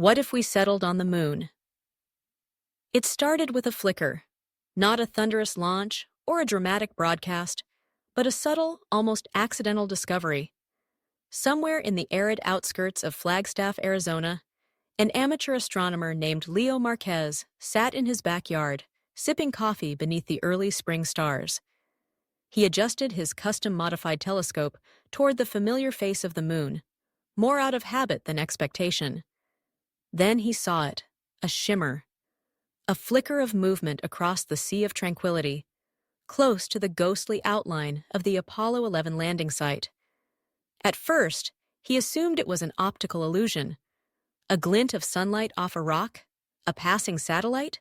What if we settled on the moon? It started with a flicker, not a thunderous launch or a dramatic broadcast, but a subtle, almost accidental discovery. Somewhere in the arid outskirts of Flagstaff, Arizona, an amateur astronomer named Leo Marquez sat in his backyard, sipping coffee beneath the early spring stars. He adjusted his custom-modified telescope toward the familiar face of the moon, more out of habit than expectation. Then he saw it, a shimmer, a flicker of movement across the Sea of Tranquility, close to the ghostly outline of the Apollo 11 landing site. At first, he assumed it was an optical illusion, a glint of sunlight off a rock, a passing satellite.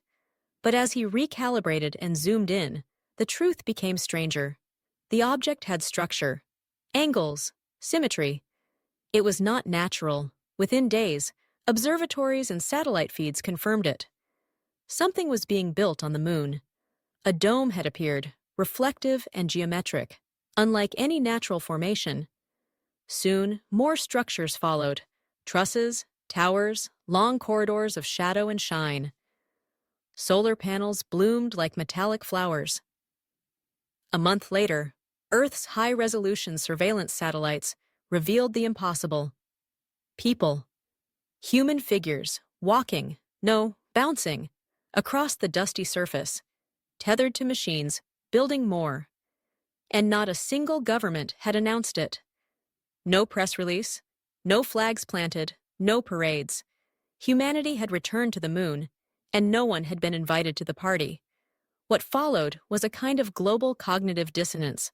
But as he recalibrated and zoomed in, the truth became stranger. The object had structure, angles, symmetry. It was not natural. Within days, observatories and satellite feeds confirmed it. Something was being built on the moon. A dome had appeared, reflective and geometric, unlike any natural formation. Soon, more structures followed: trusses, towers, long corridors of shadow and shine. Solar panels bloomed like metallic flowers. A month later, Earth's high-resolution surveillance satellites revealed the impossible. People. Human figures, walking, no, bouncing, across the dusty surface, tethered to machines, building more. And not a single government had announced it. No press release, no flags planted, no parades. Humanity had returned to the moon, and no one had been invited to the party. What followed was a kind of global cognitive dissonance.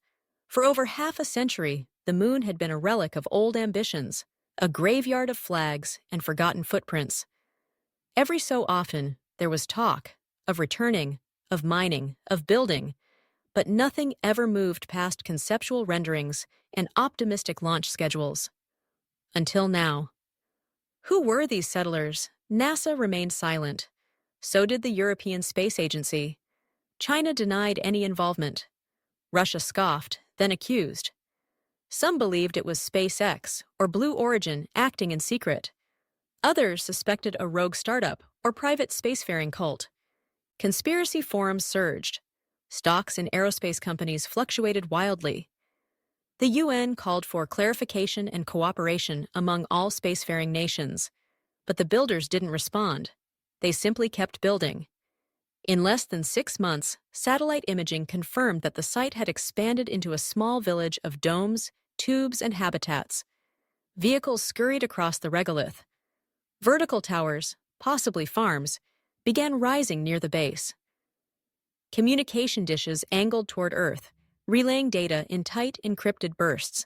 For over half a century, the moon had been a relic of old ambitions, a graveyard of flags and forgotten footprints. Every so often, there was talk of returning, of mining, of building, but nothing ever moved past conceptual renderings and optimistic launch schedules. Until now. Who were these settlers? NASA remained silent. So did the European Space Agency. China denied any involvement. Russia scoffed, then accused. Some believed it was SpaceX or Blue Origin acting in secret. Others suspected a rogue startup or private spacefaring cult. Conspiracy forums surged. Stocks in aerospace companies fluctuated wildly. The UN called for clarification and cooperation among all spacefaring nations, but the builders didn't respond. They simply kept building. In less than 6 months, satellite imaging confirmed that the site had expanded into a small village of domes, tubes, and habitats. Vehicles scurried across the regolith. Vertical towers, possibly farms, began rising near the base. Communication dishes angled toward Earth, relaying data in tight, encrypted bursts.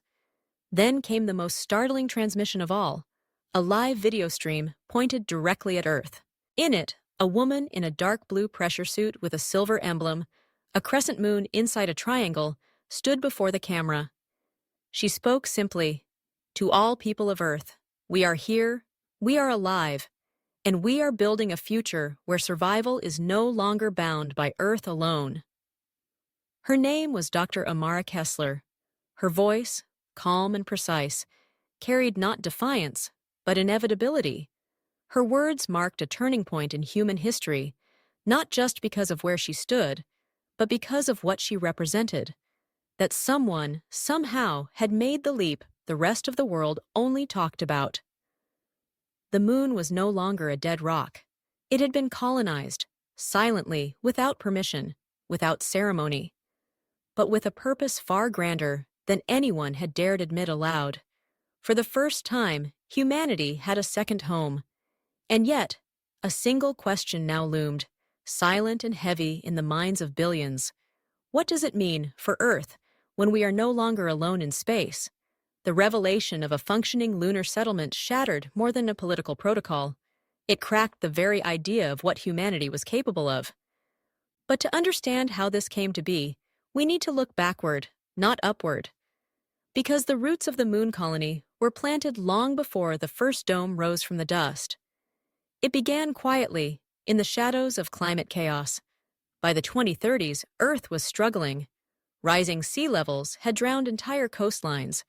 Then came the most startling transmission of all, a live video stream pointed directly at Earth. In it, a woman in a dark blue pressure suit with a silver emblem, a crescent moon inside a triangle, stood before the camera. She spoke simply, "To all people of Earth, we are here, we are alive, and we are building a future where survival is no longer bound by Earth alone." Her name was Dr. Amara Kessler. Her voice, calm and precise, carried not defiance, but inevitability. Her words marked a turning point in human history, not just because of where she stood, but because of what she represented. That someone, somehow, had made the leap the rest of the world only talked about. The moon was no longer a dead rock. It had been colonized, silently, without permission, without ceremony, but with a purpose far grander than anyone had dared admit aloud. For the first time, humanity had a second home. And yet, a single question now loomed, silent and heavy in the minds of billions. What does it mean for Earth when we are no longer alone in space? The revelation of a functioning lunar settlement shattered more than a political protocol. It cracked the very idea of what humanity was capable of. But to understand how this came to be, we need to look backward, not upward. Because the roots of the moon colony were planted long before the first dome rose from the dust. It began quietly, in the shadows of climate chaos. By the 2030s, Earth was struggling. Rising sea levels had drowned entire coastlines.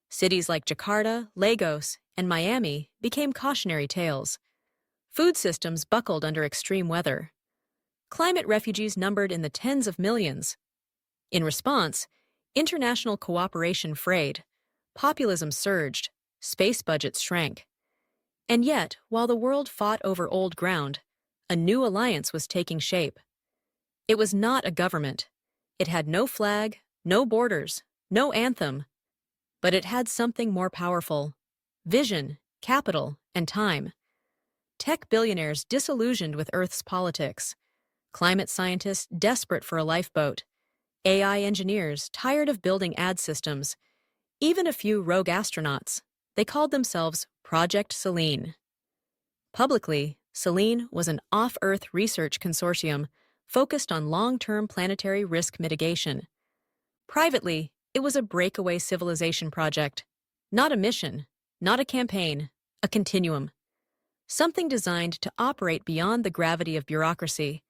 Cities like Jakarta, Lagos, and Miami became cautionary tales. Food systems buckled under extreme weather. Climate refugees numbered in the tens of millions. In response, international cooperation frayed, populism surged, space budgets shrank. And yet, while the world fought over old ground, a new alliance was taking shape. It was not a government. It had no flag, no borders, no anthem. But it had something more powerful: vision, capital, and time. Tech billionaires disillusioned with Earth's politics. Climate scientists desperate for a lifeboat. AI engineers tired of building ad systems. Even a few rogue astronauts. They called themselves Project Selene. Publicly, Selene was an off-Earth research consortium focused on long-term planetary risk mitigation. Privately, it was a breakaway civilization project. Not a mission, not a campaign, a continuum. Something designed to operate beyond the gravity of bureaucracy.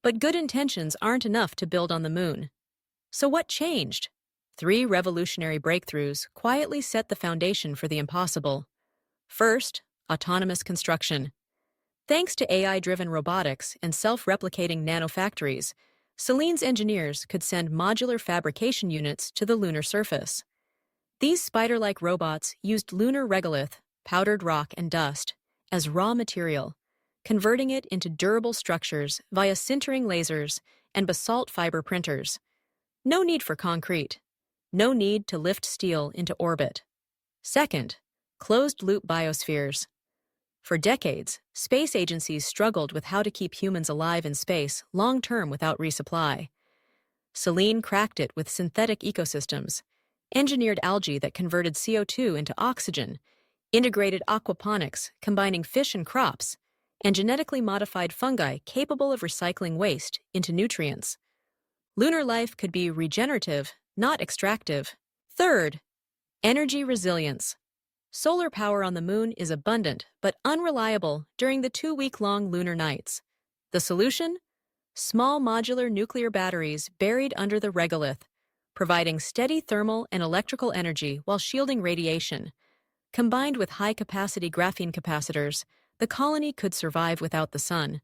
But good intentions aren't enough to build on the moon. So what changed? 3 revolutionary breakthroughs quietly set the foundation for the impossible. First, autonomous construction. Thanks to AI-driven robotics and self-replicating nanofactories, Selene's engineers could send modular fabrication units to the lunar surface. These spider-like robots used lunar regolith, powdered rock and dust, as raw material, converting it into durable structures via sintering lasers and basalt fiber printers. No need for concrete. No need to lift steel into orbit. Second, closed-loop biospheres. For decades, space agencies struggled with how to keep humans alive in space long-term without resupply. Selene cracked it with synthetic ecosystems, engineered algae that converted CO2 into oxygen, integrated aquaponics combining fish and crops, and genetically modified fungi capable of recycling waste into nutrients. Lunar life could be regenerative, not extractive. Third, energy resilience. Solar power on the moon is abundant but unreliable during the 2-week-long lunar nights. The solution? Small modular nuclear batteries buried under the regolith, providing steady thermal and electrical energy while shielding radiation. Combined with high-capacity graphene capacitors, the colony could survive without the sun.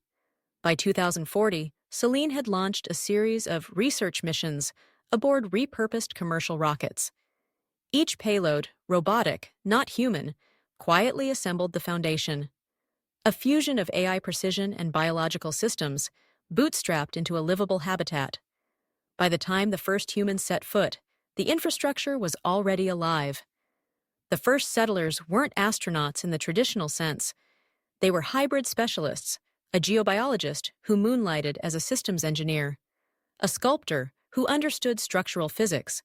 By 2040, Selene had launched a series of research missions aboard repurposed commercial rockets. Each payload, robotic, not human, quietly assembled the foundation. A fusion of AI precision and biological systems, bootstrapped into a livable habitat. By the time the first humans set foot, the infrastructure was already alive. The first settlers weren't astronauts in the traditional sense. They were hybrid specialists, a geobiologist who moonlighted as a systems engineer, a sculptor who understood structural physics,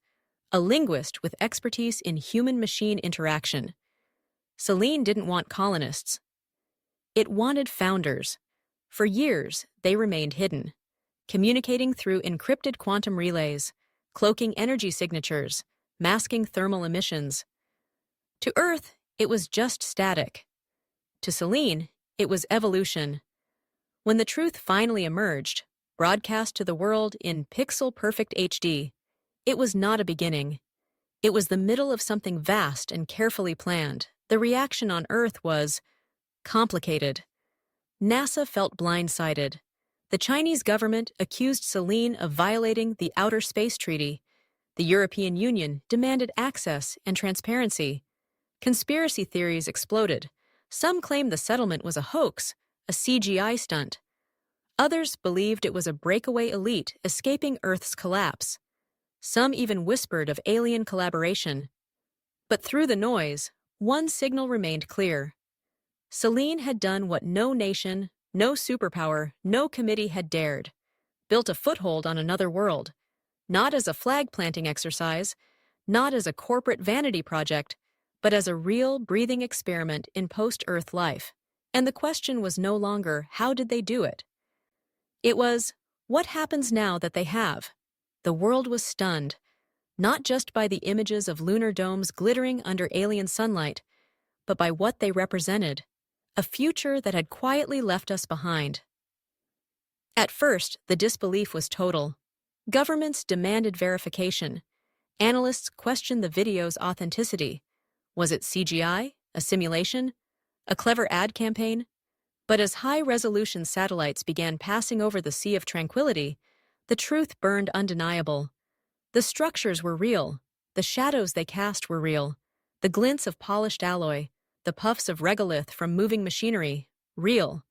a linguist with expertise in human-machine interaction. Selene didn't want colonists. It wanted founders. For years, they remained hidden, communicating through encrypted quantum relays, cloaking energy signatures, masking thermal emissions. To Earth, it was just static. To Selene, it was evolution. When the truth finally emerged, broadcast to the world in pixel-perfect HD, it was not a beginning. It was the middle of something vast and carefully planned. The reaction on Earth was complicated. NASA felt blindsided. The Chinese government accused Selene of violating the Outer Space Treaty. The European Union demanded access and transparency. Conspiracy theories exploded. Some claimed the settlement was a hoax, a CGI stunt. Others believed it was a breakaway elite escaping Earth's collapse. Some even whispered of alien collaboration. But through the noise, one signal remained clear. Selene had done what no nation, no superpower, no committee had dared: built a foothold on another world. Not as a flag-planting exercise, not as a corporate vanity project, but as a real, breathing experiment in post-Earth life. And the question was no longer, how did they do it? It was, what happens now that they have? The world was stunned, not just by the images of lunar domes glittering under alien sunlight, but by what they represented: a future that had quietly left us behind. At first, the disbelief was total. Governments demanded verification. Analysts questioned the video's authenticity. Was it CGI? A simulation? A clever ad campaign? But as high-resolution satellites began passing over the Sea of Tranquility, the truth burned undeniable. The structures were real. The shadows they cast were real. The glints of polished alloy, the puffs of regolith from moving machinery, real.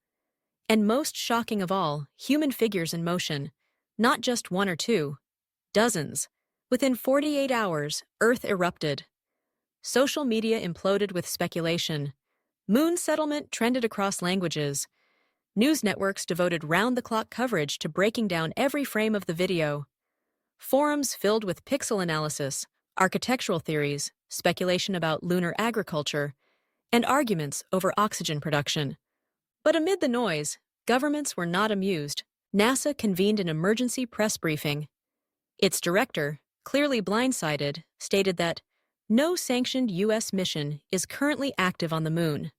And most shocking of all, human figures in motion. Not just one or two. Dozens. Within 48 hours, Earth erupted. Social media imploded with speculation. Moon settlement trended across languages. News networks devoted round-the-clock coverage to breaking down every frame of the video. Forums filled with pixel analysis, architectural theories, speculation about lunar agriculture, and arguments over oxygen production. But amid the noise, governments were not amused. NASA convened an emergency press briefing. Its director, clearly blindsided, stated that no sanctioned U.S. mission is currently active on the moon.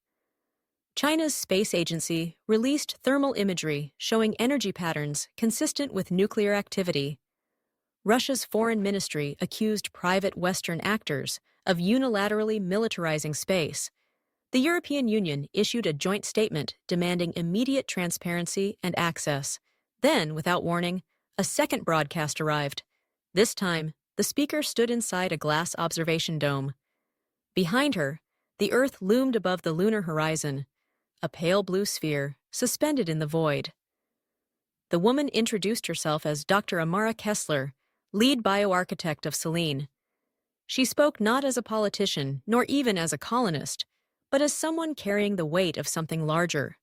China's space agency released thermal imagery showing energy patterns consistent with nuclear activity. Russia's foreign ministry accused private Western actors of unilaterally militarizing space. The European Union issued a joint statement demanding immediate transparency and access. Then, without warning, a second broadcast arrived. This time, the speaker stood inside a glass observation dome. Behind her, the Earth loomed above the lunar horizon, a pale blue sphere suspended in the void. The woman introduced herself as Dr. Amara Kessler, lead bioarchitect of Selene. She spoke not as a politician, nor even as a colonist, but as someone carrying the weight of something larger.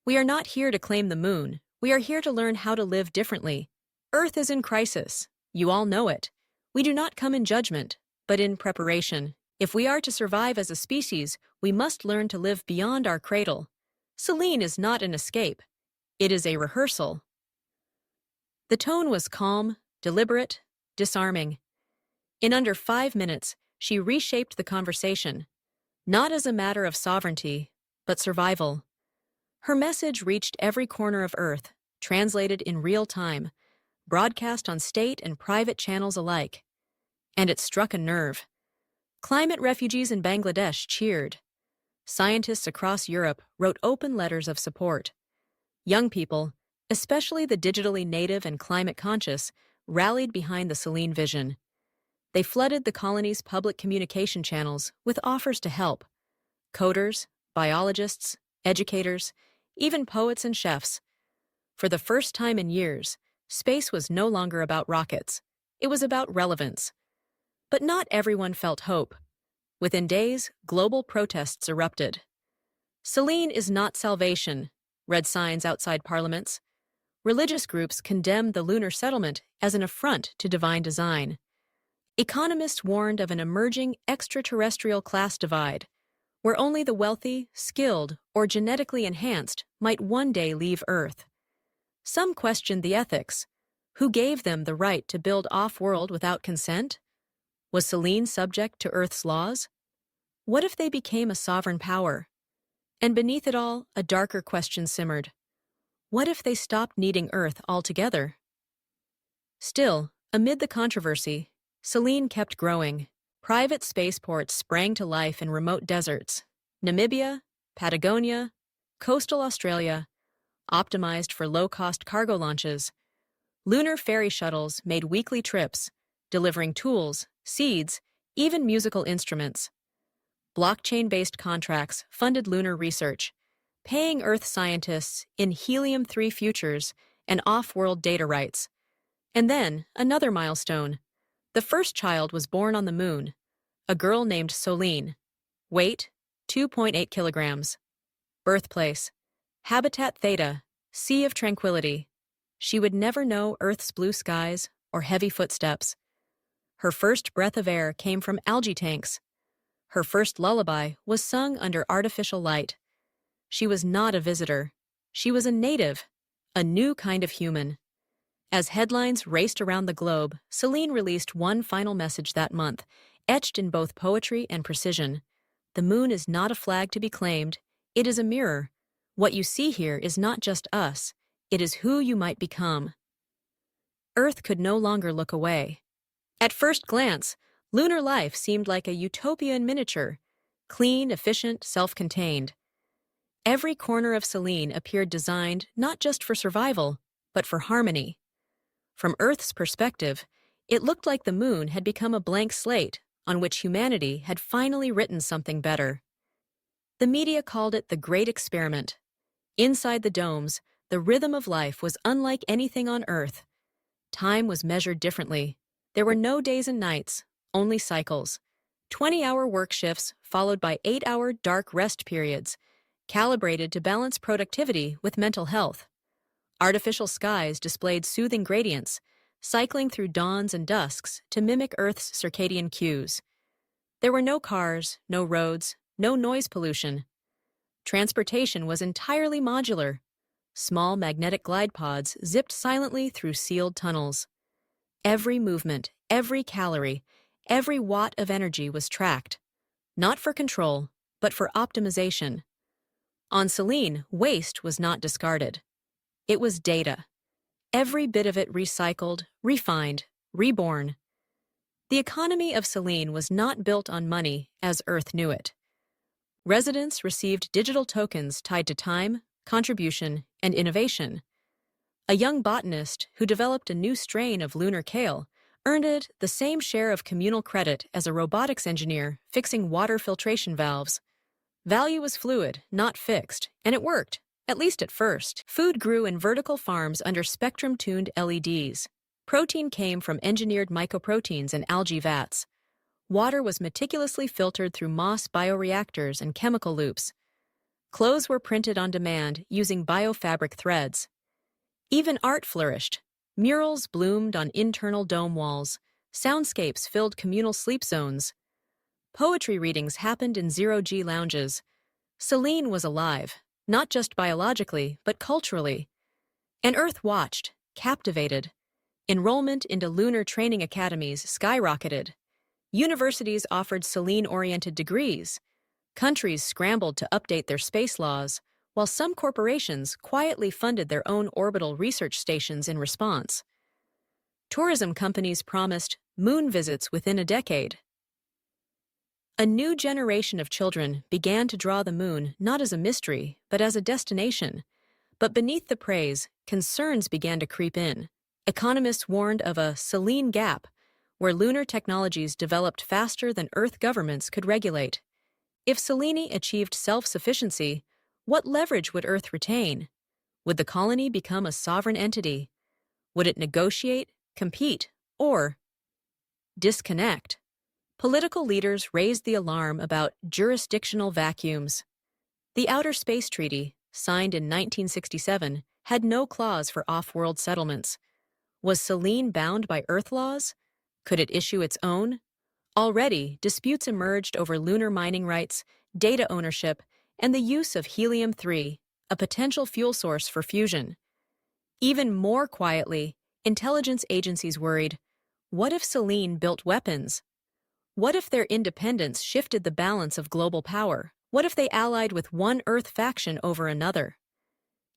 We are not here to claim the moon. We are here to learn how to live differently. Earth is in crisis. You all know it. We do not come in judgment, but in preparation. If we are to survive as a species, we must learn to live beyond our cradle. Selene is not an escape. It is a rehearsal. The tone was calm, deliberate, disarming. In under 5 minutes, she reshaped the conversation, not as a matter of sovereignty, but survival. Her message reached every corner of Earth, translated in real time, broadcast on state and private channels alike. And it struck a nerve. Climate refugees in Bangladesh cheered. Scientists across Europe wrote open letters of support. Young people, especially the digitally native and climate-conscious, rallied behind the Selene vision. They flooded the colony's public communication channels with offers to help. Coders, biologists, educators, even poets and chefs. For the first time in years, space was no longer about rockets. It was about relevance. But not everyone felt hope. Within days, global protests erupted. Selene is not salvation, read signs outside parliaments. Religious groups condemned the lunar settlement as an affront to divine design. Economists warned of an emerging extraterrestrial class divide, where only the wealthy, skilled, or genetically enhanced might one day leave Earth. Some questioned the ethics. Who gave them the right to build off-world without consent? Was Selene subject to Earth's laws? What if they became a sovereign power? And beneath it all, a darker question simmered. What if they stopped needing Earth altogether? Still, amid the controversy, Selene kept growing. Private spaceports sprang to life in remote deserts. Namibia, Patagonia, coastal Australia, optimized for low-cost cargo launches. Lunar ferry shuttles made weekly trips, delivering tools, seeds, even musical instruments. Blockchain-based contracts funded lunar research, paying Earth scientists in helium-3 futures and off-world data rights. And then, another milestone. The first child was born on the moon, a girl named Selene. Weight, 2.8 kilograms. Birthplace, Habitat Theta, Sea of Tranquility. She would never know Earth's blue skies or heavy footsteps. Her first breath of air came from algae tanks. Her first lullaby was sung under artificial light. She was not a visitor. She was a native, a new kind of human. As headlines raced around the globe, Selene released one final message that month, etched in both poetry and precision. The moon is not a flag to be claimed. It is a mirror. What you see here is not just us. It is who you might become. Earth could no longer look away. At first glance, lunar life seemed like a utopia in miniature, clean, efficient, self-contained. Every corner of Selene appeared designed not just for survival, but for harmony. From Earth's perspective, it looked like the moon had become a blank slate on which humanity had finally written something better. The media called it the Great Experiment. Inside the domes, the rhythm of life was unlike anything on Earth. Time was measured differently. There were no days and nights, only cycles. 20-hour work shifts followed by 8-hour dark rest periods, calibrated to balance productivity with mental health. Artificial skies displayed soothing gradients, cycling through dawns and dusks to mimic Earth's circadian cues. There were no cars, no roads, no noise pollution. Transportation was entirely modular. Small magnetic glide pods zipped silently through sealed tunnels. Every movement, every calorie, every watt of energy was tracked, not for control, but for optimization. On Selene, waste was not discarded. It was data. Every bit of it recycled, refined, reborn. The economy of Selene was not built on money as Earth knew it. Residents received digital tokens tied to time, contribution, and innovation. A young botanist who developed a new strain of lunar kale earned it the same share of communal credit as a robotics engineer fixing water filtration valves. Value was fluid, not fixed, and it worked, at least at first. Food grew in vertical farms under spectrum-tuned LEDs. Protein came from engineered mycoproteins and algae vats. Water was meticulously filtered through moss bioreactors and chemical loops. Clothes were printed on demand using biofabric threads. Even art flourished. Murals bloomed on internal dome walls. Soundscapes filled communal sleep zones. Poetry readings happened in zero-G lounges. Selene was alive, not just biologically, but culturally. And Earth watched, captivated. Enrollment into lunar training academies skyrocketed. Universities offered Selene-oriented degrees. Countries scrambled to update their space laws, while some corporations quietly funded their own orbital research stations in response. Tourism companies promised moon visits within a decade. A new generation of children began to draw the moon not as a mystery, but as a destination. But beneath the praise, concerns began to creep in. Economists warned of a Selene gap, where lunar technologies developed faster than Earth governments could regulate. If Selene achieved self-sufficiency, what leverage would Earth retain? Would the colony become a sovereign entity? Would it negotiate, compete, or disconnect? Political leaders raised the alarm about jurisdictional vacuums. The Outer Space Treaty, signed in 1967, had no clause for off-world settlements. Was Selene bound by Earth laws? Could it issue its own? Already, disputes emerged over lunar mining rights, data ownership, and the use of helium-3, a potential fuel source for fusion. Even more quietly, intelligence agencies worried, what if Selene built weapons? What if their independence shifted the balance of global power? What if they allied with one Earth faction over another?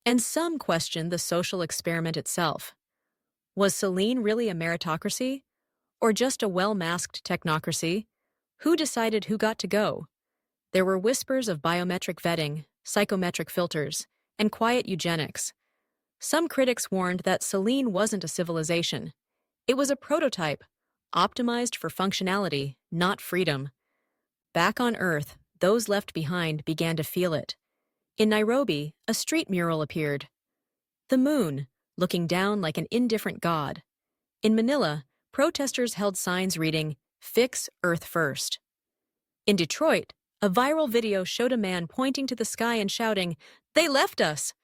And some questioned the social experiment itself. Was Selene really a meritocracy? Or just a well-masked technocracy? Who decided who got to go? There were whispers of biometric vetting, psychometric filters, and quiet eugenics. Some critics warned that Selene wasn't a civilization. It was a prototype, optimized for functionality, not freedom. Back on Earth, those left behind began to feel it. In Nairobi, a street mural appeared. The moon, looking down like an indifferent god. In Manila, protesters held signs reading, "Fix Earth First." In Detroit, a viral video showed a man pointing to the sky and shouting, "They left us!"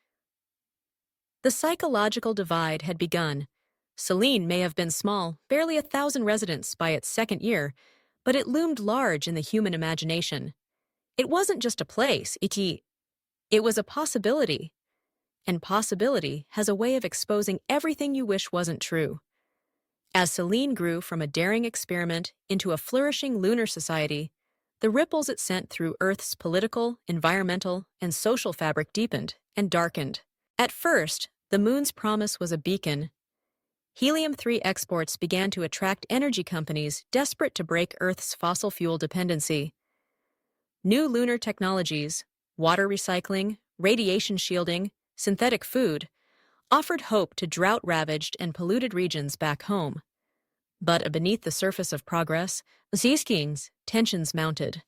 The psychological divide had begun. Selene may have been small, barely 1,000 residents by its second year, but it loomed large in the human imagination. It wasn't just a place, it was a possibility. And possibility has a way of exposing everything you wish wasn't true. As Selene grew from a daring experiment into a flourishing lunar society, the ripples it sent through Earth's political, environmental, and social fabric deepened and darkened. At first, the moon's promise was a beacon. Helium-3 exports began to attract energy companies desperate to break Earth's fossil fuel dependency. New lunar technologies, water recycling, radiation shielding, synthetic food, offered hope to drought-ravaged and polluted regions back home. But beneath the surface of progress, tensions mounted.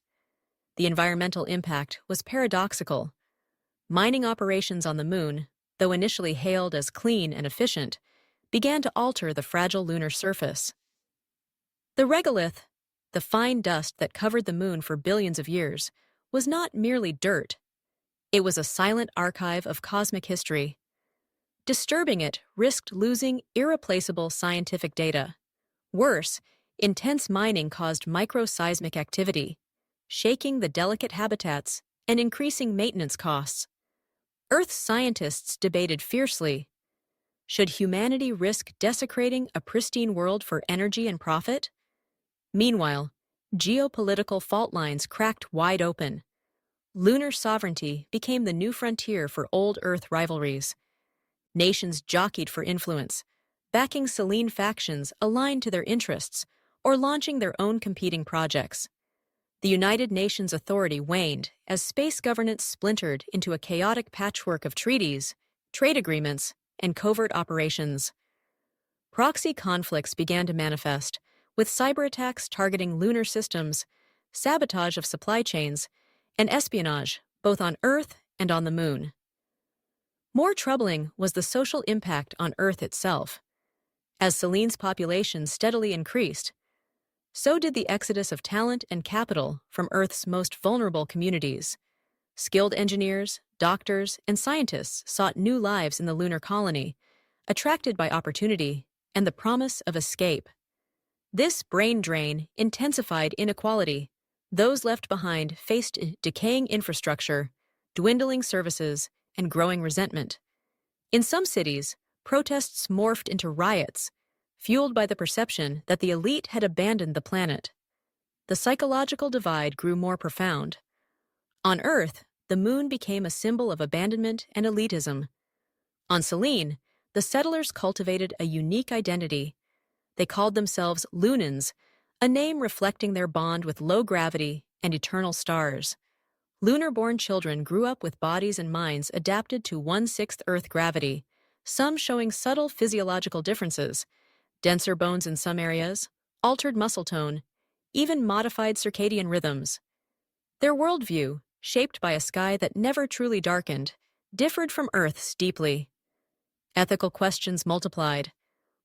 The environmental impact was paradoxical. Mining operations on the moon, though initially hailed as clean and efficient, began to alter the fragile lunar surface. The regolith, the fine dust that covered the moon for billions of years, was not merely dirt. It was a silent archive of cosmic history. Disturbing it risked losing irreplaceable scientific data. Worse, intense mining caused microseismic activity, shaking the delicate habitats and increasing maintenance costs. Earth's scientists debated fiercely. Should humanity risk desecrating a pristine world for energy and profit? Meanwhile, geopolitical fault lines cracked wide open. Lunar sovereignty became the new frontier for old Earth rivalries. Nations jockeyed for influence, backing Selene factions aligned to their interests or launching their own competing projects. The United Nations authority waned as space governance splintered into a chaotic patchwork of treaties, trade agreements, and covert operations. Proxy conflicts began to manifest, with cyberattacks targeting lunar systems, sabotage of supply chains, and espionage, both on Earth and on the Moon. More troubling was the social impact on Earth itself. As Selene's population steadily increased, so did the exodus of talent and capital from Earth's most vulnerable communities. Skilled engineers, doctors, and scientists sought new lives in the lunar colony, attracted by opportunity and the promise of escape. This brain drain intensified inequality. Those left behind faced decaying infrastructure, dwindling services, and growing resentment. In some cities, protests morphed into riots, fueled by the perception that the elite had abandoned the planet. The psychological divide grew more profound. On Earth, the moon became a symbol of abandonment and elitism. On Selene, the settlers cultivated a unique identity. They called themselves Lunans, a name reflecting their bond with low gravity and eternal stars. Lunar-born children grew up with bodies and minds adapted to 1/6 Earth gravity, some showing subtle physiological differences, denser bones in some areas, altered muscle tone, even modified circadian rhythms. Their worldview, shaped by a sky that never truly darkened, differed from Earth's deeply. Ethical questions multiplied.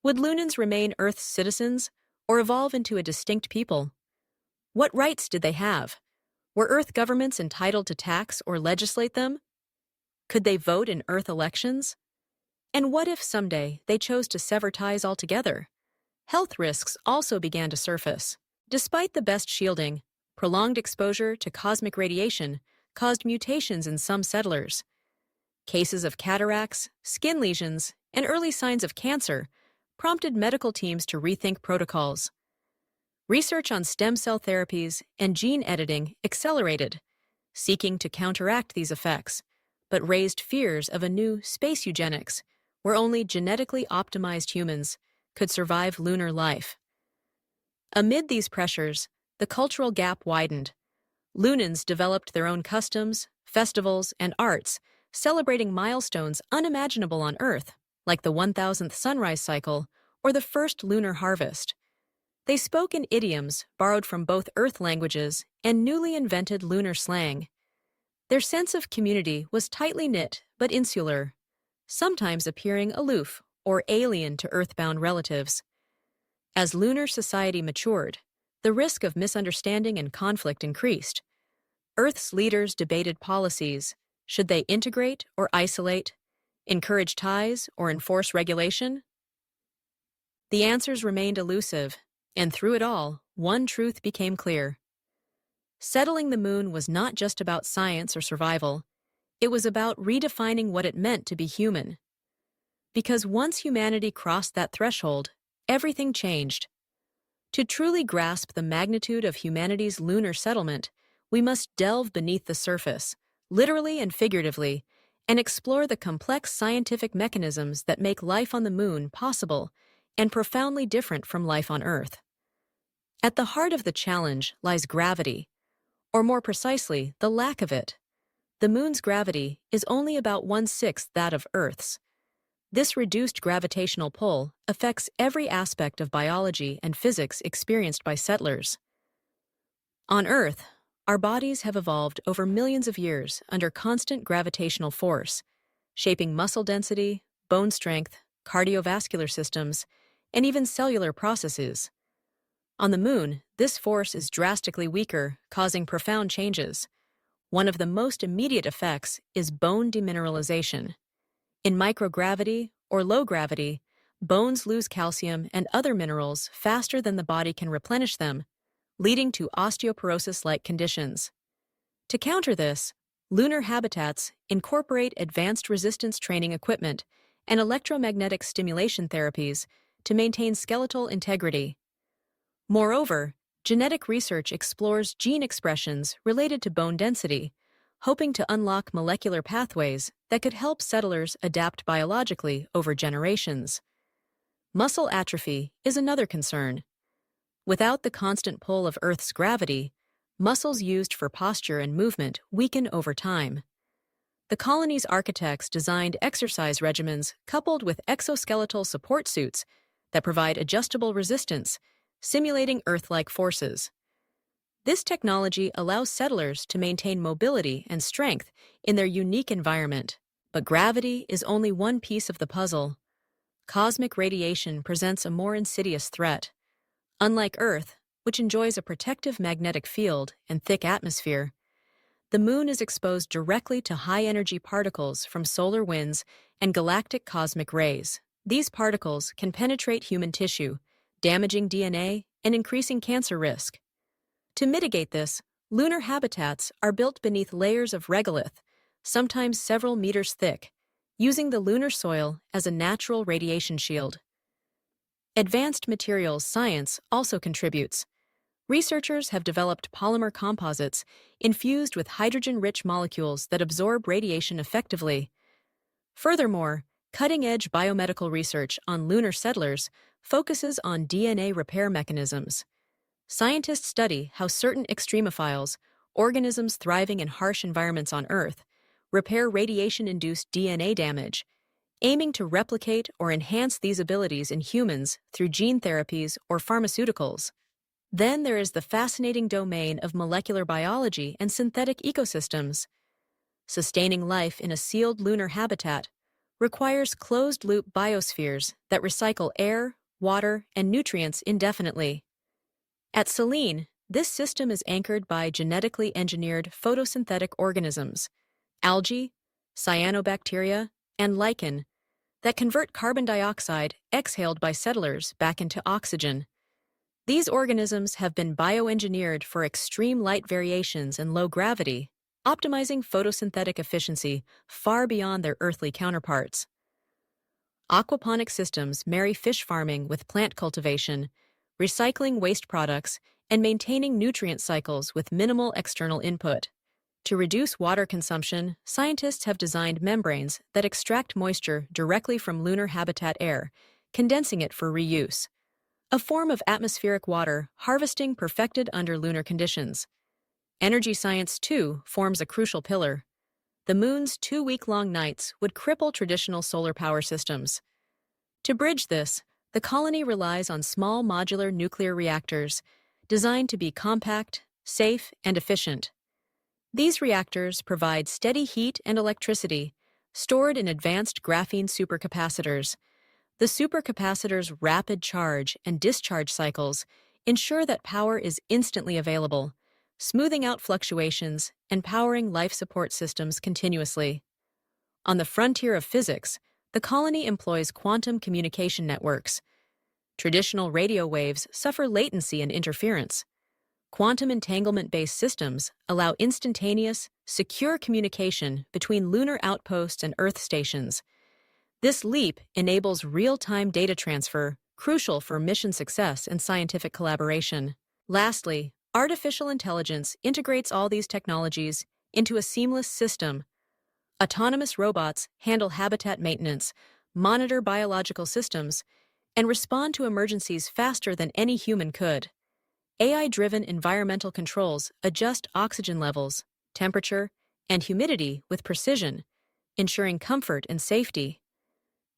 Would Lunans remain Earth's citizens or evolve into a distinct people? What rights did they have? Were Earth governments entitled to tax or legislate them? Could they vote in Earth elections? And what if someday they chose to sever ties altogether? Health risks also began to surface. Despite the best shielding, prolonged exposure to cosmic radiation caused mutations in some settlers. Cases of cataracts, skin lesions, and early signs of cancer prompted medical teams to rethink protocols. Research on stem cell therapies and gene editing accelerated, seeking to counteract these effects, but raised fears of a new space eugenics, where only genetically optimized humans could survive lunar life. Amid these pressures, the cultural gap widened. Lunans developed their own customs, festivals, and arts, celebrating milestones unimaginable on Earth, like the 1000th sunrise cycle or the first lunar harvest. They spoke in idioms borrowed from both Earth languages and newly invented lunar slang. Their sense of community was tightly knit but insular, sometimes appearing aloof or alien to Earthbound relatives. As lunar society matured, the risk of misunderstanding and conflict increased. Earth's leaders debated policies. Should they integrate or isolate, encourage ties or enforce regulation? The answers remained elusive, and through it all, one truth became clear. Settling the moon was not just about science or survival. It was about redefining what it meant to be human. Because once humanity crossed that threshold, everything changed. To truly grasp the magnitude of humanity's lunar settlement, we must delve beneath the surface, literally and figuratively, and explore the complex scientific mechanisms that make life on the moon possible and profoundly different from life on Earth. At the heart of the challenge lies gravity, or more precisely, the lack of it. The moon's gravity is only about 1/6 that of Earth's. This reduced gravitational pull affects every aspect of biology and physics experienced by settlers. On Earth, our bodies have evolved over millions of years under constant gravitational force, shaping muscle density, bone strength, cardiovascular systems, and even cellular processes. On the moon, this force is drastically weaker, causing profound changes. One of the most immediate effects is bone demineralization. In microgravity or low gravity, bones lose calcium and other minerals faster than the body can replenish them, leading to osteoporosis-like conditions. To counter this, lunar habitats incorporate advanced resistance training equipment and electromagnetic stimulation therapies to maintain skeletal integrity. Moreover, genetic research explores gene expressions related to bone density, hoping to unlock molecular pathways that could help settlers adapt biologically over generations. Muscle atrophy is another concern. Without the constant pull of Earth's gravity, muscles used for posture and movement weaken over time. The colony's architects designed exercise regimens coupled with exoskeletal support suits that provide adjustable resistance, simulating Earth-like forces. This technology allows settlers to maintain mobility and strength in their unique environment. But gravity is only one piece of the puzzle. Cosmic radiation presents a more insidious threat. Unlike Earth, which enjoys a protective magnetic field and thick atmosphere, the moon is exposed directly to high-energy particles from solar winds and galactic cosmic rays. These particles can penetrate human tissue, damaging DNA and increasing cancer risk. To mitigate this, lunar habitats are built beneath layers of regolith, sometimes several meters thick, using the lunar soil as a natural radiation shield. Advanced materials science also contributes. Researchers have developed polymer composites infused with hydrogen-rich molecules that absorb radiation effectively. Furthermore, cutting-edge biomedical research on lunar settlers focuses on DNA repair mechanisms. Scientists study how certain extremophiles, organisms thriving in harsh environments on Earth, repair radiation-induced DNA damage, aiming to replicate or enhance these abilities in humans through gene therapies or pharmaceuticals. Then there is the fascinating domain of molecular biology and synthetic ecosystems. Sustaining life in a sealed lunar habitat requires closed-loop biospheres that recycle air, water, and nutrients indefinitely. At Selene, this system is anchored by genetically engineered photosynthetic organisms, algae, cyanobacteria, and lichen, that convert carbon dioxide exhaled by settlers back into oxygen. These organisms have been bioengineered for extreme light variations and low gravity, optimizing photosynthetic efficiency far beyond their earthly counterparts. Aquaponic systems marry fish farming with plant cultivation, recycling waste products, and maintaining nutrient cycles with minimal external input. To reduce water consumption, scientists have designed membranes that extract moisture directly from lunar habitat air, condensing it for reuse. A form of atmospheric water harvesting perfected under lunar conditions. Energy science, too, forms a crucial pillar. The moon's 2-week-long nights would cripple traditional solar power systems. To bridge this, the colony relies on small modular nuclear reactors designed to be compact, safe, and efficient. These reactors provide steady heat and electricity, stored in advanced graphene supercapacitors. The supercapacitor's rapid charge and discharge cycles ensure that power is instantly available, smoothing out fluctuations and powering life support systems continuously. On the frontier of physics, the colony employs quantum communication networks. Traditional radio waves suffer latency and interference. Quantum entanglement-based systems allow instantaneous, secure communication between lunar outposts and Earth stations. This leap enables real-time data transfer, crucial for mission success and scientific collaboration. Lastly, artificial intelligence integrates all these technologies into a seamless system. Autonomous robots handle habitat maintenance, monitor biological systems, and respond to emergencies faster than any human could. AI-driven environmental controls adjust oxygen levels, temperature, and humidity with precision, ensuring comfort and safety.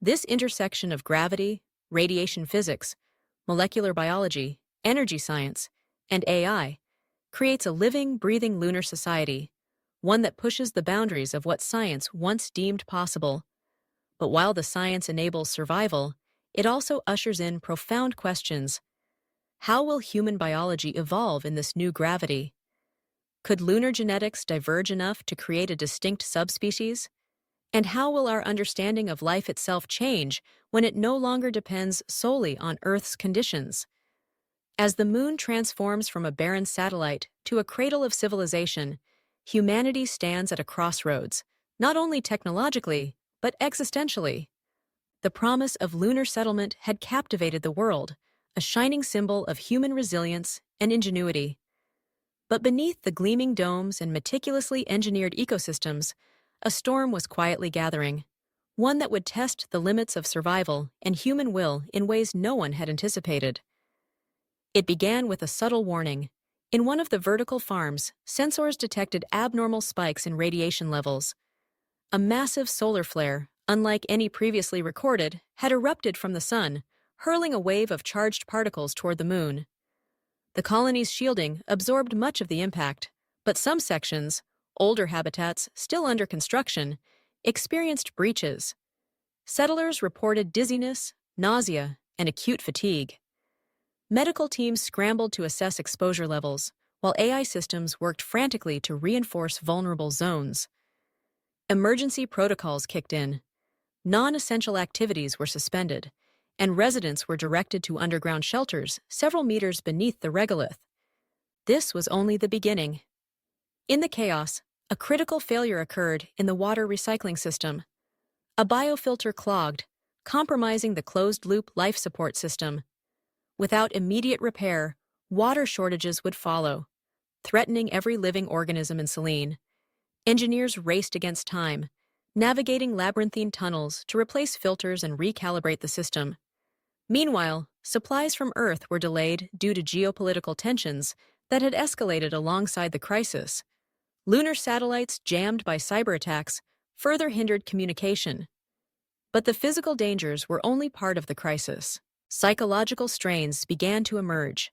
This intersection of gravity, radiation physics, molecular biology, energy science, and AI creates a living, breathing lunar society, one that pushes the boundaries of what science once deemed possible. But while the science enables survival, it also ushers in profound questions. How will human biology evolve in this new gravity? Could lunar genetics diverge enough to create a distinct subspecies? And how will our understanding of life itself change when it no longer depends solely on Earth's conditions? As the moon transforms from a barren satellite to a cradle of civilization, humanity stands at a crossroads, not only technologically, but existentially. The promise of lunar settlement had captivated the world, a shining symbol of human resilience and ingenuity. But beneath the gleaming domes and meticulously engineered ecosystems, a storm was quietly gathering, one that would test the limits of survival and human will in ways no one had anticipated. It began with a subtle warning. In one of the vertical farms, sensors detected abnormal spikes in radiation levels. A massive solar flare, unlike any previously recorded, had erupted from the sun, hurling a wave of charged particles toward the moon. The colony's shielding absorbed much of the impact, but some sections, older habitats still under construction, experienced breaches. Settlers reported dizziness, nausea, and acute fatigue. Medical teams scrambled to assess exposure levels, while AI systems worked frantically to reinforce vulnerable zones. Emergency protocols kicked in. Non-essential activities were suspended, and residents were directed to underground shelters several meters beneath the regolith. This was only the beginning. In the chaos, a critical failure occurred in the water recycling system. A biofilter clogged, compromising the closed-loop life support system. Without immediate repair, water shortages would follow, threatening every living organism in Selene. Engineers raced against time, navigating labyrinthine tunnels to replace filters and recalibrate the system. Meanwhile, supplies from Earth were delayed due to geopolitical tensions that had escalated alongside the crisis. Lunar satellites jammed by cyber attacks further hindered communication. But the physical dangers were only part of the crisis. Psychological strains began to emerge.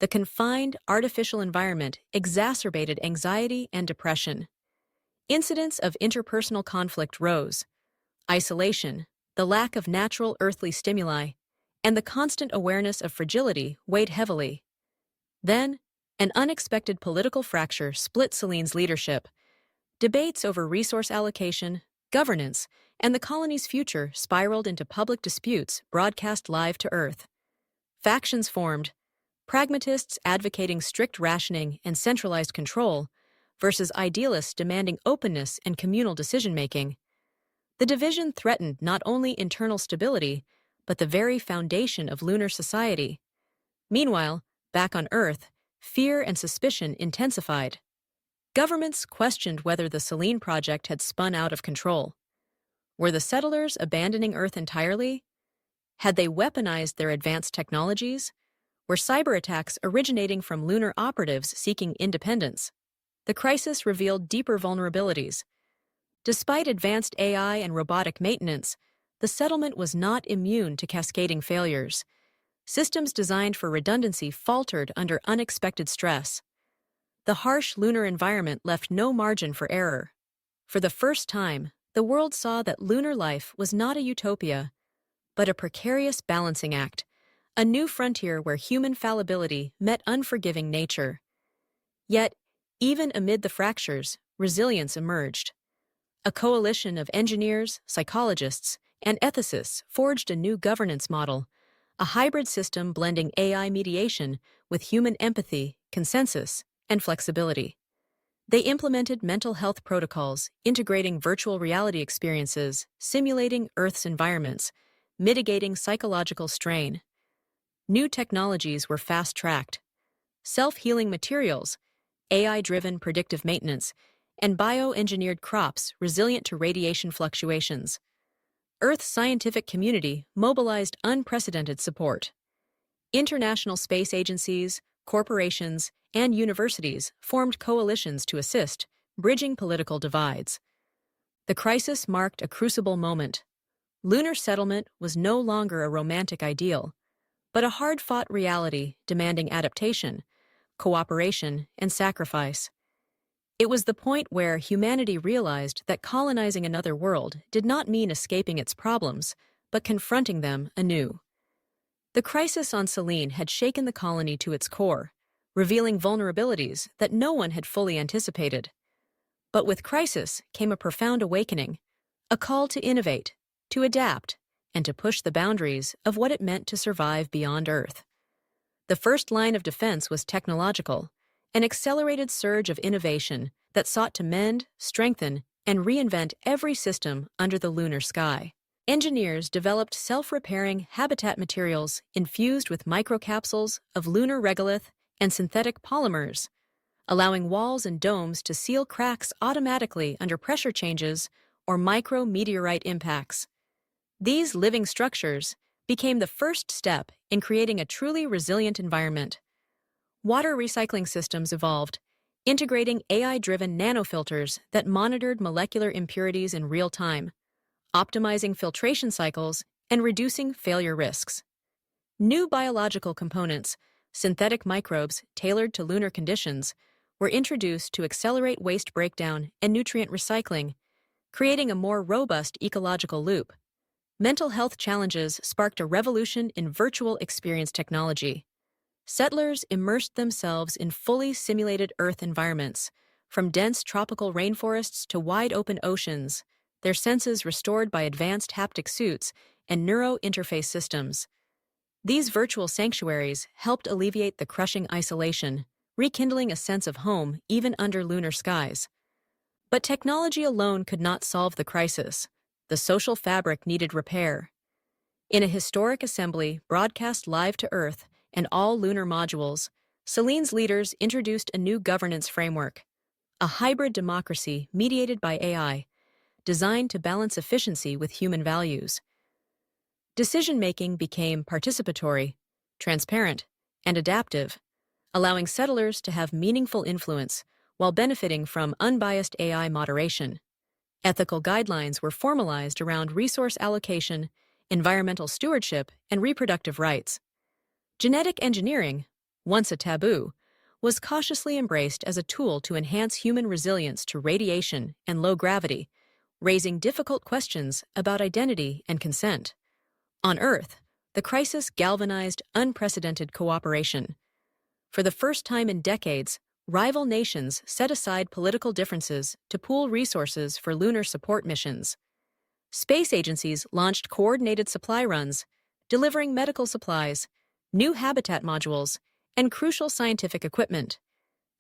The confined, artificial environment exacerbated anxiety and depression. Incidents of interpersonal conflict rose. Isolation, the lack of natural earthly stimuli, and the constant awareness of fragility weighed heavily. Then, an unexpected political fracture split Selene's leadership. Debates over resource allocation, governance, and the colony's future spiraled into public disputes broadcast live to Earth. Factions formed, pragmatists advocating strict rationing and centralized control, versus idealists demanding openness and communal decision-making. The division threatened not only internal stability, but the very foundation of lunar society. Meanwhile, back on Earth, fear and suspicion intensified. Governments questioned whether the Selene project had spun out of control. Were the settlers abandoning Earth entirely? Had they weaponized their advanced technologies? Were cyber attacks originating from lunar operatives seeking independence? The crisis revealed deeper vulnerabilities. Despite advanced AI and robotic maintenance, the settlement was not immune to cascading failures. Systems designed for redundancy faltered under unexpected stress. The harsh lunar environment left no margin for error. For the first time, the world saw that lunar life was not a utopia, but a precarious balancing act, a new frontier where human fallibility met unforgiving nature. Yet, even amid the fractures, resilience emerged. A coalition of engineers, psychologists, and ethicists forged a new governance model, a hybrid system blending AI mediation with human empathy, consensus, and flexibility. They implemented mental health protocols, integrating virtual reality experiences, simulating Earth's environments, mitigating psychological strain. New technologies were fast-tracked. Self-healing materials, AI-driven predictive maintenance, and bioengineered crops resilient to radiation fluctuations. Earth's scientific community mobilized unprecedented support. International space agencies, corporations, and universities formed coalitions to assist, bridging political divides. The crisis marked a crucible moment. Lunar settlement was no longer a romantic ideal, but a hard-fought reality demanding adaptation, cooperation, and sacrifice. It was the point where humanity realized that colonizing another world did not mean escaping its problems, but confronting them anew. The crisis on Selene had shaken the colony to its core, revealing vulnerabilities that no one had fully anticipated. But with crisis came a profound awakening, a call to innovate, to adapt, and to push the boundaries of what it meant to survive beyond Earth. The first line of defense was technological, an accelerated surge of innovation that sought to mend, strengthen, and reinvent every system under the lunar sky. Engineers developed self-repairing habitat materials infused with microcapsules of lunar regolith and synthetic polymers, allowing walls and domes to seal cracks automatically under pressure changes or micrometeorite impacts. These living structures became the first step in creating a truly resilient environment. Water recycling systems evolved, integrating AI-driven nanofilters that monitored molecular impurities in real time, optimizing filtration cycles and reducing failure risks. New biological components, synthetic microbes tailored to lunar conditions, were introduced to accelerate waste breakdown and nutrient recycling, creating a more robust ecological loop. Mental health challenges sparked a revolution in virtual experience technology. Settlers immersed themselves in fully simulated Earth environments, from dense tropical rainforests to wide-open oceans, their senses restored by advanced haptic suits and neuro-interface systems. These virtual sanctuaries helped alleviate the crushing isolation, rekindling a sense of home even under lunar skies. But technology alone could not solve the crisis. The social fabric needed repair. In a historic assembly broadcast live to Earth and all lunar modules, Selene's leaders introduced a new governance framework, a hybrid democracy mediated by AI, designed to balance efficiency with human values. Decision-making became participatory, transparent, and adaptive, allowing settlers to have meaningful influence while benefiting from unbiased AI moderation. Ethical guidelines were formalized around resource allocation, environmental stewardship, and reproductive rights. Genetic engineering, once a taboo, was cautiously embraced as a tool to enhance human resilience to radiation and low gravity, raising difficult questions about identity and consent. On Earth, the crisis galvanized unprecedented cooperation. For the first time in decades, rival nations set aside political differences to pool resources for lunar support missions. Space agencies launched coordinated supply runs, delivering medical supplies, new habitat modules, and crucial scientific equipment.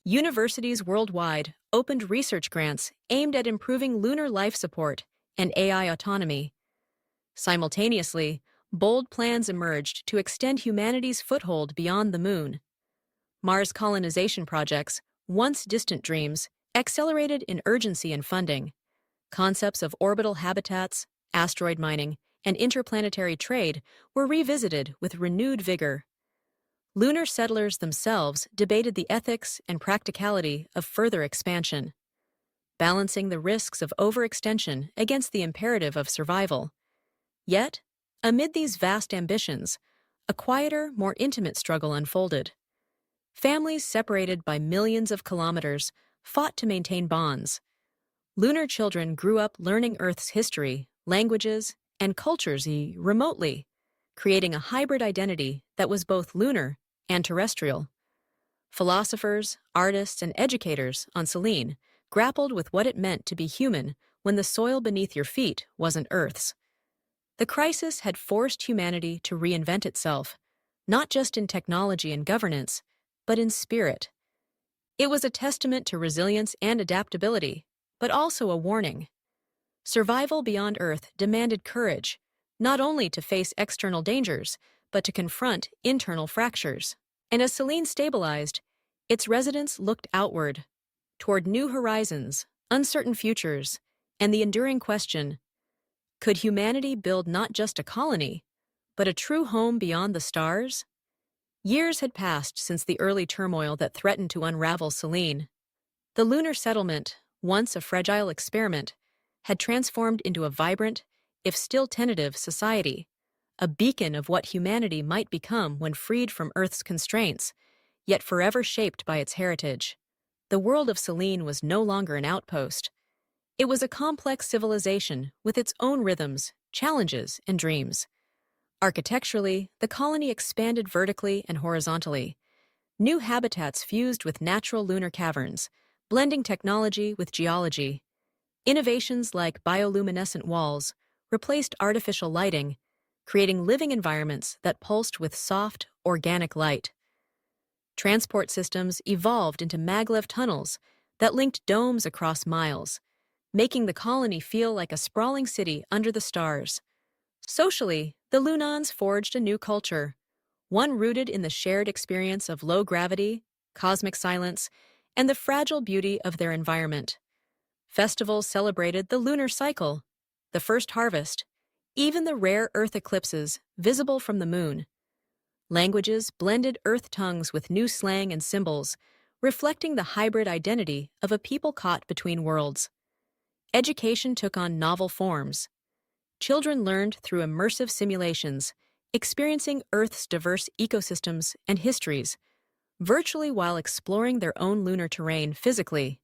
Universities worldwide opened research grants aimed at improving lunar life support and AI autonomy. Simultaneously, bold plans emerged to extend humanity's foothold beyond the Moon. Mars colonization projects, once distant dreams, accelerated in urgency and funding. Concepts of orbital habitats, asteroid mining, and interplanetary trade were revisited with renewed vigor. Lunar settlers themselves debated the ethics and practicality of further expansion, balancing the risks of overextension against the imperative of survival. Yet, amid these vast ambitions, a quieter, more intimate struggle unfolded. Families separated by millions of kilometers fought to maintain bonds. Lunar children grew up learning Earth's history, languages, and cultures remotely, creating a hybrid identity that was both lunar and terrestrial. Philosophers, artists, and educators on Selene grappled with what it meant to be human when the soil beneath your feet wasn't Earth's. The crisis had forced humanity to reinvent itself, not just in technology and governance, but in spirit. It was a testament to resilience and adaptability, but also a warning. Survival beyond Earth demanded courage, not only to face external dangers, but to confront internal fractures. And as Selene stabilized, its residents looked outward, toward new horizons, uncertain futures, and the enduring question, could humanity build not just a colony, but a true home beyond the stars? Years had passed since the early turmoil that threatened to unravel Selene. The lunar settlement, once a fragile experiment, had transformed into a vibrant, if still tentative, society, a beacon of what humanity might become when freed from Earth's constraints, yet forever shaped by its heritage. The world of Selene was no longer an outpost. It was a complex civilization with its own rhythms, challenges, and dreams. Architecturally, the colony expanded vertically and horizontally. New habitats fused with natural lunar caverns, blending technology with geology. Innovations like bioluminescent walls replaced artificial lighting, creating living environments that pulsed with soft, organic light. Transport systems evolved into maglev tunnels that linked domes across miles, making the colony feel like a sprawling city under the stars. Socially, the Lunans forged a new culture, one rooted in the shared experience of low gravity, cosmic silence, and the fragile beauty of their environment. Festivals celebrated the lunar cycle, the first harvest, even the rare Earth eclipses visible from the moon. Languages blended Earth tongues with new slang and symbols, reflecting the hybrid identity of a people caught between worlds. Education took on novel forms. Children learned through immersive simulations, experiencing Earth's diverse ecosystems and histories, virtually while exploring their own lunar terrain physically.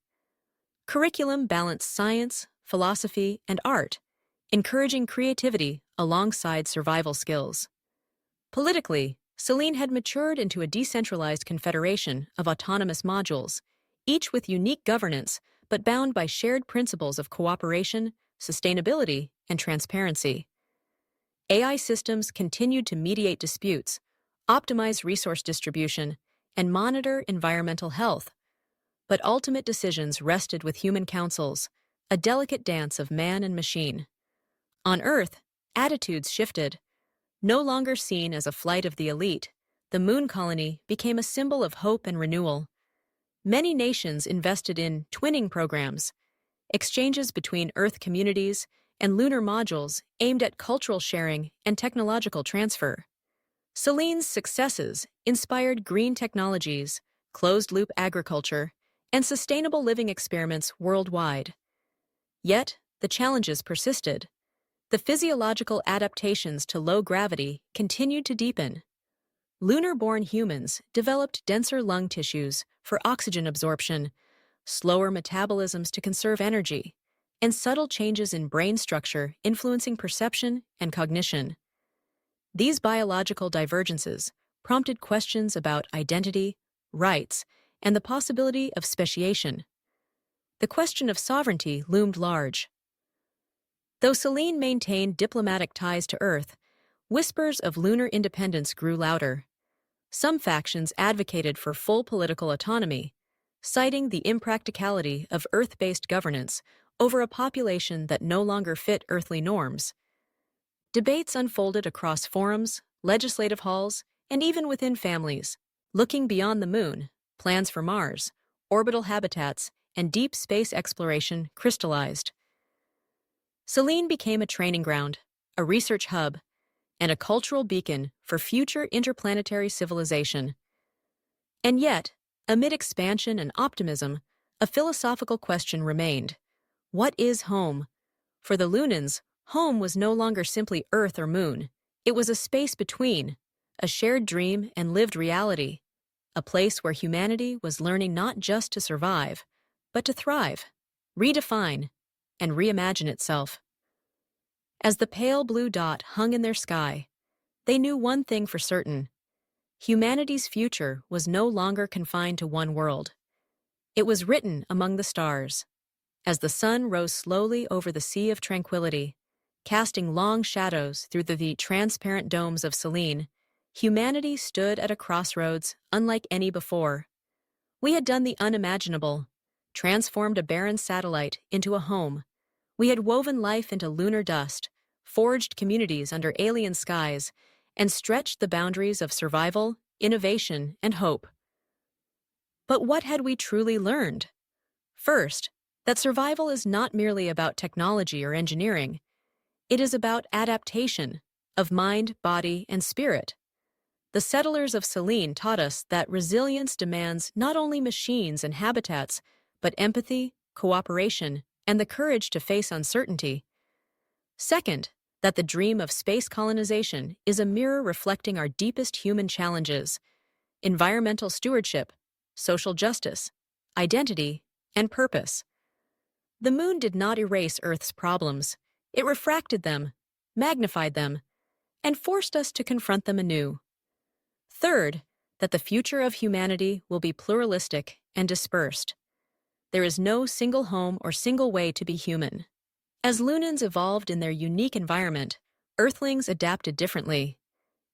Curriculum balanced science, philosophy, and art, encouraging creativity alongside survival skills. Politically, Selene had matured into a decentralized confederation of autonomous modules, each with unique governance but bound by shared principles of cooperation, sustainability, and transparency. AI systems continued to mediate disputes, optimize resource distribution, and monitor environmental health. But ultimate decisions rested with human councils, a delicate dance of man and machine. On Earth, attitudes shifted. No longer seen as a flight of the elite, the moon colony became a symbol of hope and renewal. Many nations invested in twinning programs, exchanges between Earth communities, and lunar modules aimed at cultural sharing and technological transfer. Selene's successes inspired green technologies, closed-loop agriculture, and sustainable living experiments worldwide. Yet, the challenges persisted. The physiological adaptations to low gravity continued to deepen. Lunar-born humans developed denser lung tissues for oxygen absorption, slower metabolisms to conserve energy, and subtle changes in brain structure influencing perception and cognition. These biological divergences prompted questions about identity, rights, and the possibility of speciation. The question of sovereignty loomed large. Though Selene maintained diplomatic ties to Earth, whispers of lunar independence grew louder. Some factions advocated for full political autonomy, citing the impracticality of Earth-based governance over a population that no longer fit earthly norms. Debates unfolded across forums, legislative halls, and even within families. Looking beyond the moon, plans for Mars, orbital habitats, and deep space exploration crystallized. Selene became a training ground, a research hub, and a cultural beacon for future interplanetary civilization. And yet, amid expansion and optimism, a philosophical question remained. What is home? For the Lunans, home was no longer simply Earth or moon. It was a space between, a shared dream and lived reality, a place where humanity was learning not just to survive, but to thrive, redefine, and reimagine itself. As the pale blue dot hung in their sky, they knew one thing for certain. Humanity's future was no longer confined to one world. It was written among the stars. As the sun rose slowly over the sea of tranquility, casting long shadows through the transparent domes of Selene, humanity stood at a crossroads unlike any before. We had done the unimaginable, transformed a barren satellite into a home. We had woven life into lunar dust, forged communities under alien skies, and stretched the boundaries of survival, innovation, and hope. But what had we truly learned? First, that survival is not merely about technology or engineering. It is about adaptation of mind, body, and spirit. The settlers of Selene taught us that resilience demands not only machines and habitats, but empathy, cooperation, and the courage to face uncertainty. Second, that the dream of space colonization is a mirror reflecting our deepest human challenges: environmental stewardship, social justice, identity, and purpose. The moon did not erase Earth's problems. It refracted them, magnified them, and forced us to confront them anew. Third, that the future of humanity will be pluralistic and dispersed. There is no single home or single way to be human. As Lunans evolved in their unique environment, Earthlings adapted differently.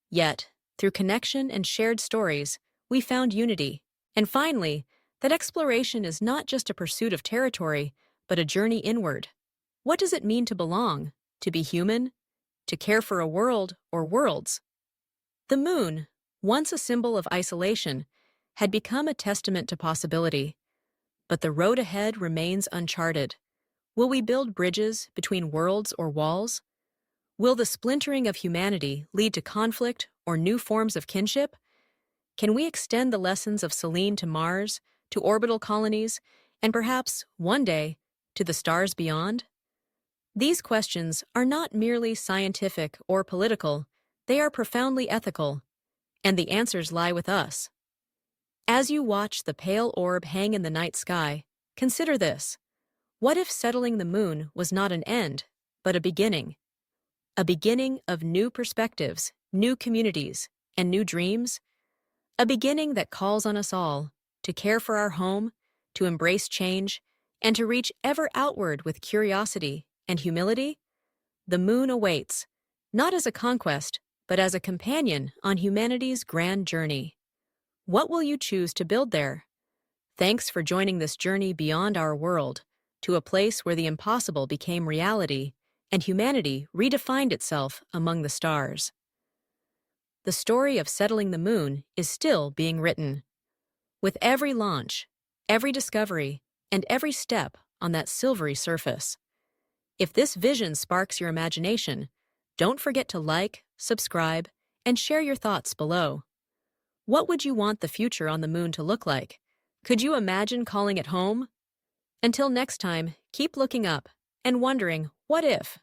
Yet, through connection and shared stories, we found unity. And finally, that exploration is not just a pursuit of territory, but a journey inward. What does it mean to belong, to be human, to care for a world or worlds? The moon, once a symbol of isolation, had become a testament to possibility. But the road ahead remains uncharted. Will we build bridges between worlds or walls? Will the splintering of humanity lead to conflict or new forms of kinship? Can we extend the lessons of Selene to Mars, to orbital colonies, and perhaps, one day, to the stars beyond? These questions are not merely scientific or political, they are profoundly ethical, and the answers lie with us. As you watch the pale orb hang in the night sky, consider this. What if settling the moon was not an end, but a beginning? A beginning of new perspectives, new communities, and new dreams? A beginning that calls on us all to care for our home, to embrace change, and to reach ever outward with curiosity and humility? The moon awaits, not as a conquest, but as a companion on humanity's grand journey. What will you choose to build there? Thanks for joining this journey beyond our world, to a place where the impossible became reality and humanity redefined itself among the stars. The story of settling the moon is still being written. With every launch, every discovery, and every step on that silvery surface. If this vision sparks your imagination, don't forget to like, subscribe, and share your thoughts below. What would you want the future on the moon to look like? Could you imagine calling it home? Until next time, keep looking up and wondering, what if?